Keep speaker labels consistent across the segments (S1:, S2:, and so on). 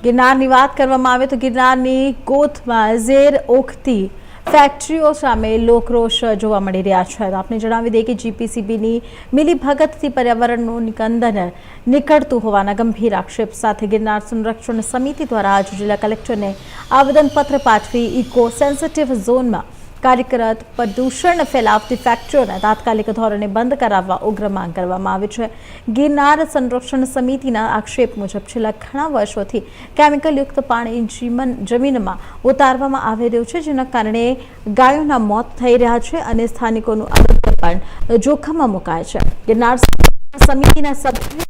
S1: ગિરનારની વાત કરવામાં આવે તો ગિરનારની ગોથમાં ઝેર ઓખતી ફેક્ટરીઓ સામે લોકરોષ જોવા મળી રહ્યા છે. આપને જણાવી દઈએ કે જીપીસીબીની મિલીભગતથી પર્યાવરણનું નિકંદન નીકળતું હોવાના ગંભીર આક્ષેપ સાથે ગિરનાર સંરક્ષણ સમિતિ દ્વારા આજ જિલ્લા કલેક્ટરને આવેદનપત્ર પાઠવી ઇકો સેન્સિટિવ ઝોનમાં કાર્યરત પ્રદૂષણ ફેલાવતી ફેક્ટરીઓને તાત્કાલિક ધોરણે બંધ કરાવવા ઉગ્ર માંગ કરવામાં આવી છે. ગિરનાર સંરક્ષણ સમિતિના આક્ષેપ મુજબ છેલ્લા ઘણા વર્ષોથી કેમિકલયુક્ત પાણી જમીનમાં ઉતારવામાં આવી રહ્યું છે, જેના કારણે ગાયોના મોત થઈ રહ્યા છે અને સ્થાનિકોનું આરોગ્ય પણ જોખમમાં મુકાય છે. ગિરનાર સમિતિના સભ્યો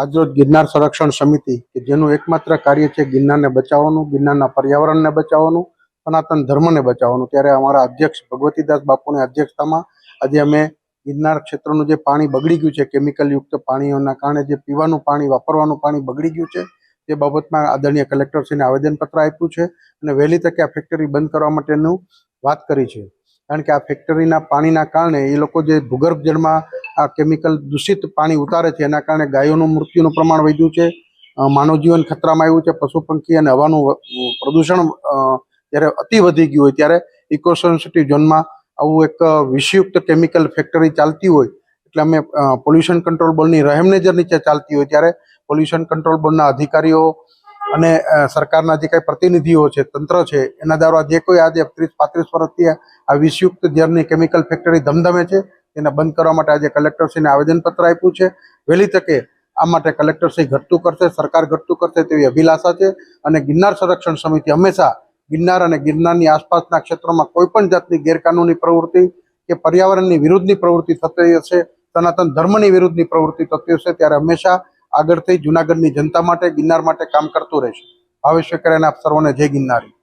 S2: આજરોજ ગિરનાર સંરક્ષણ સમિતિ કે જેનું એકમાત્ર કાર્ય છે ગિરનારને બચાવવાનું, ગિરનારના પર્યાવરણને બચાવવાનું, સનાતન ધર્મને બચાવવાનું, ત્યારે અમારા અધ્યક્ષ ભગવતીદાસ બાપુની અધ્યક્ષતામાં આજે અમે ગિરનાર ક્ષેત્રનું જે પાણી બગડી ગયું છે, કેમિકલયુક્ત પાણીઓના કારણે જે પીવાનું પાણી, વાપરવાનું પાણી બગડી ગયું છે, તે બાબતમાં આદરણીય કલેક્ટરશ્રીને આવેદનપત્ર આપ્યું છે અને વહેલી તકે આ ફેક્ટરી બંધ કરવા માટેનું વાત કરી છે. કારણ કે આ ફેક્ટરીના પાણીના કારણે એ લોકો જે ભૂગર્ભ જળમાં આ કેમિકલ દૂષિત પાણી ઉતારે છે, એના કારણે ગાયોનું મૃત્યુનું પ્રમાણ વધ્યું છે, માનવ જીવન ખતરામાં આવ્યું છે, પશુ પંખી અને હવાનું પ્રદૂષણ જ્યારે અતિ વધી ગયું હોય ત્યારે ઇકો સેન્સિટિવ ઝોનમાં આવું એક વિષયુક્ત કેમિકલ ફેક્ટરી ચાલતી હોય એટલે અમે પોલ્યુશન કંટ્રોલ બોર્ડની રહેમનજર નીચે ચાલતી હોય ત્યારે પોલ્યુશન કંટ્રોલ બોર્ડના અધિકારીઓ અને સરકારના જે કંઈ પ્રતિનિધિઓ છે, તંત્ર છે, એના દ્વારા જે કોઈ આજે 30-35 વર્ષથી આ વિષયુક્ત ઝેરની કેમિકલ ફેક્ટરી ધમધમે છે એને બંધ કરવા માટે આજે કલેક્ટરશ્રીને આવેદનપત્ર આપ્યું છે. વહેલી તકે આ માટે કલેક્ટરશ્રી ઘટતું કરશે, સરકાર ઘટતું કરશે તેવી અભિલાષા છે અને ગિરનાર સંરક્ષણ સમિતિ હંમેશા ગિરનાર અને ગિરનારની આસપાસના ક્ષેત્રોમાં કોઈ પણ જાતની ગેરકાનૂની પ્રવૃત્તિ કે પર્યાવરણની વિરુદ્ધની પ્રવૃત્તિ થતી હશે, સનાતન ધર્મની વિરુદ્ધની પ્રવૃત્તિ થતી હશે ત્યારે હંમેશા આગળથી જૂનાગઢની જનતા માટે, ગિરનાર માટે કામ કરતું રહેશે. ભાવેશ વેકરિયાને આપ સર્વને જય ગિરનારી.